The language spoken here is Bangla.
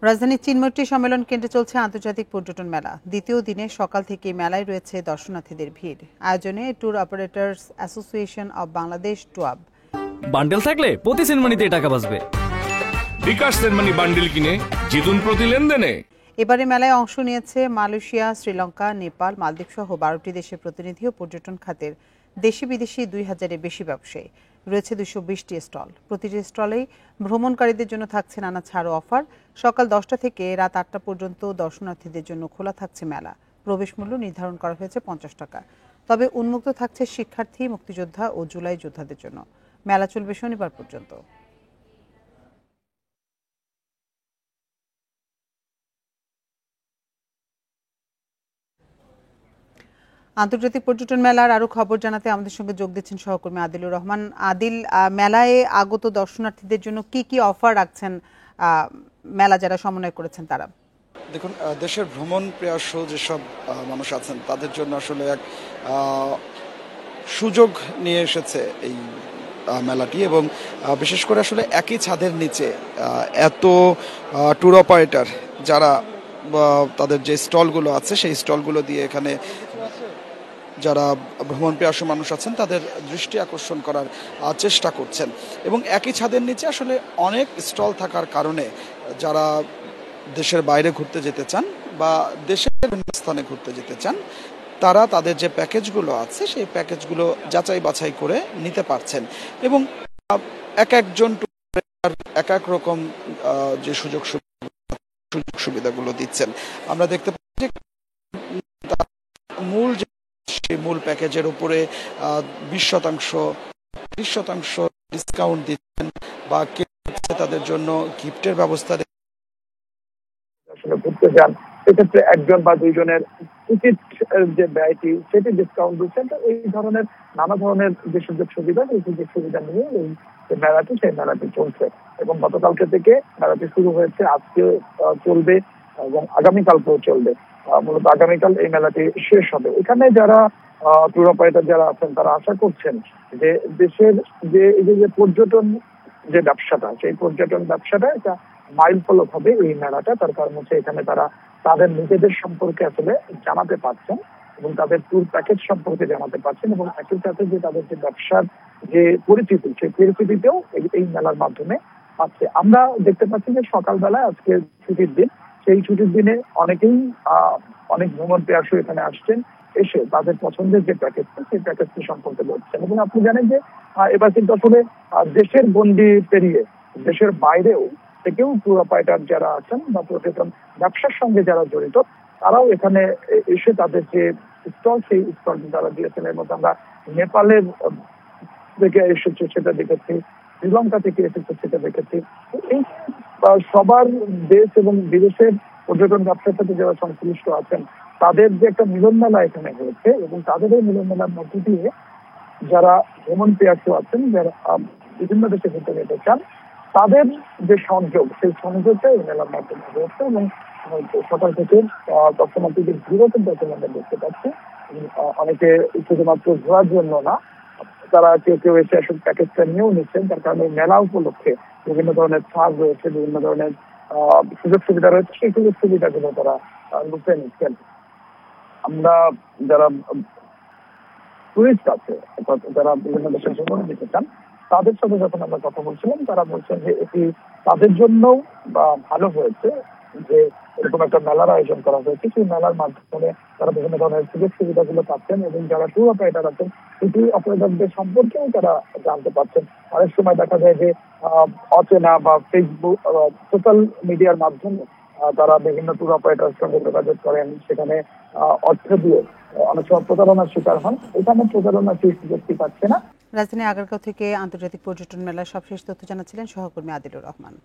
রাজধানীর চিনমোট্টি সম্মেলন কেন্দ্রে চলছে আন্তর্জাতিক পর্যটন মেলা। দ্বিতীয় দিনে সকাল থেকে মেলায় রয়েছে দর্শনার্থীদের ভিড়। আয়োজনে tour operators association of Bangladesh TOAB. Bundle থাকলে প্রতি সেনমানিতে টাকা বাঁচবে। বিকাশ সেনমানি বান্ডেল কিনে জিতুন প্রতি লেনদেনে। এবারে মেলায় অংশ নিয়েছে মালয়েশিয়া, শ্রীলঙ্কা, নেপাল, মালদ্বীপ সহ 12টি দেশের প্রতিনিধি ও পর্যটন খাতের দেশি বিদেশি 2000-এর বেশি ব্যবসায়ী। রয়েছে 220টি স্টল। প্রতিটি স্টলেই ভ্রমণকারীদের জন্য থাকছে নানা ছাড় ও অফার। সকাল 10টা থেকে রাত 8টা পর্যন্ত দর্শনার্থীদের জন্য খোলা থাকছে মেলা। প্রবেশ মূল্য নির্ধারণ করা হয়েছে 50 টাকা। তবে উন্মুক্ত থাকছে শিক্ষার্থী, মুক্তিযোদ্ধা ও জুলাই যোদ্ধাদের জন্য। মেলা চলবে শনিবার পর্যন্ত। আন্তর্জাতিক পর্যটন মেলার আরো খবর জানাতে আমাদের সঙ্গে যোগ দিচ্ছেন সহকর্মী আদিলুর রহমান। আদিল, মেলায় আগত দর্শনার্থীদের জন্য কি কি অফার রাখছেন মেলা যারা সমন্বয় করেছেন তারা? দেখুন, দেশের ভ্রমণ প্রিয়াসু যেসব মানুষ আছেন তাদের জন্য আসলে এক সুযোগ নিয়ে এসেছে এই মেলাটি, এবং বিশেষ করে আসলে একই ছাদের নিচে এত ট্যুর অপারেটর যারা তাদের যে স্টলগুলো আছে সেই স্টলগুলো দিয়ে এখানে যারা ভ্রমণ প্রিয়াসু মানুষ আছেন তাদের দৃষ্টি আকর্ষণ করার চেষ্টা করছেন। এবং একই ছাদের নিচে আসলে অনেক স্টল থাকার কারণে যারা দেশের বাইরে ঘুরতে যেতে চান বা দেশের বিভিন্ন স্থানে ঘুরতে যেতে চান তারা তাদের যে প্যাকেজগুলো আছে সেই প্যাকেজগুলো যাচাই বাছাই করে নিতে পারছেন। এবং এক একজন এক এক রকম যে সুযোগ সুবিধাগুলো দিচ্ছেন আমরা দেখতে পাচ্ছি। মূল প্যাকেজের উপরে 20% ডিসকাউন্ট দিচ্ছেন বা তাদের জন্য গিফটের ব্যবস্থা ঘুরতে যান সেক্ষেত্রে একজন বা দুইজনের টিকিট যে ব্যয়টি সেটি ডিসকাউন্ট দিচ্ছেন। তো এই ধরনের নানা ধরনের যে সুযোগ সুবিধা এই সুযোগ সুবিধা নিয়ে এই সেই মেলাটি চলছে এবং গতকালকে থেকে মেলাটি শুরু হয়েছে, আজকে চলবে এবং আগামীকালকেও চলবে। মূলত আগামীকাল এই মেলাটি শেষ হবে। এখানে যারা ট্যুর অপারেটর যারা আছেন তারা আশা করছেন যে দেশের যে পর্যটন যে ব্যবসাটা সেই পর্যটন ব্যবসাটা এটা মাইল ফলক হবে এই মেলাটা। তার কারণ হচ্ছে এখানে তারা তাদের নিজেদের সম্পর্কে আসলে জানাতে পারছেন এবং তাদের ট্যুর প্যাকেজ সম্পর্কে জানাতে পারছেন এবং একই সাথে যে তাদের যে ব্যবসার যে পরিচিতি সেই পরিচিতিতেও এই মেলার মাধ্যমে পাচ্ছে। আমরা দেখতে পাচ্ছি যে সকালবেলায় আজকে ছুটির দিন, সেই ছুটির দিনে অনেক ভ্রমণ প্রিয়াসু এখানে আসছেন, এসে তাদের পছন্দের যে প্যাকেজটা সেই প্যাকেজটি সম্পর্কে বলছেন। এবং আপনি জানেন যে এবার কিন্তু আসলে দেশের গণ্ডি পেরিয়ে দেশের বাইরেও থেকেও ট্যুর অপারেটর যারা আছেন বা পর্যটন ব্যবসার সঙ্গে যারা জড়িত তারাও এখানে এসে তাদের যে স্টল সেই স্টলটি তারা দিয়েছেন। এর মধ্যে আমরা নেপালের থেকে এসেছে সেটা দেখেছি, শ্রীলঙ্কা থেকে এসেছে সেটা দেখেছি। এই সবার দেশ এবং বিদেশের পর্যটন ব্যবসার সাথে যারা সংশ্লিষ্ট আছেন তাদের যে একটা মিলন মেলা এখানে হয়েছে এবং তাদের এই মিলন মেলার মধ্য দিয়ে যারা ভ্রমণ প্রিয়াসু আছেন, যারা বিভিন্ন দেশে ঘুরতে যেতে চান তাদের যে সংযোগ সেই সংযোগটা এই মেলার মাধ্যমে হয়েছে। এবং সকাল থেকে দর্শনার্থীদের ভিড়ও কিন্তু আমরা দেখতে পাচ্ছি। অনেকে শুধুমাত্র ঘোরার জন্য না, তারা কেউ এসে আসলে প্যাকেজটা নিয়েও নিচ্ছেন। তার কারণে মেলা উপলক্ষে বিভিন্ন ধরনের ছাড় রয়েছে, বিভিন্ন ধরনের সুযোগ সুবিধা রয়েছে, সেই সুযোগ সুবিধাগুলো তারা লুটে নিচ্ছেন। আমরা যারা টুরিস্ট আছে, যারা বিভিন্ন দেশের ভ্রমণে যেতে চান তাদের সাথে যখন আমরা কথা বলছিলাম তারা বলছেন যে এটি তাদের জন্য ভালো হয়েছে যে এরকম একটা মেলার আয়োজন করা হয়েছে। সেই মেলার মাধ্যমে তারা বিভিন্ন ধরনের সুযোগ সুবিধাগুলো পাচ্ছেন এবং যারা ট্যুর অপারেটর আছেন সেই ট্যুর অপারেটরদের সম্পর্কেও তারা জানতে পারছেন। অনেক সময় দেখা যায় যে অচেনা বা ফেসবুক সোশ্যাল মিডিয়ার মাধ্যমে তারা বিভিন্ন ট্যুর অপারেটরের সঙ্গে যোগাযোগ করেন, সেখানে অর্থ দিয়ে অনেক সময় প্রতারণার শিকার হন। এখানে প্রতারণার সেই সুযোগটি পাচ্ছে না। রাজধানী আগারগাঁও থেকে আন্তর্জাতিক পর্যটন মেলার সবশেষ তথ্য জানাচ্ছিলেন সহকর্মী আদিলুর রহমান।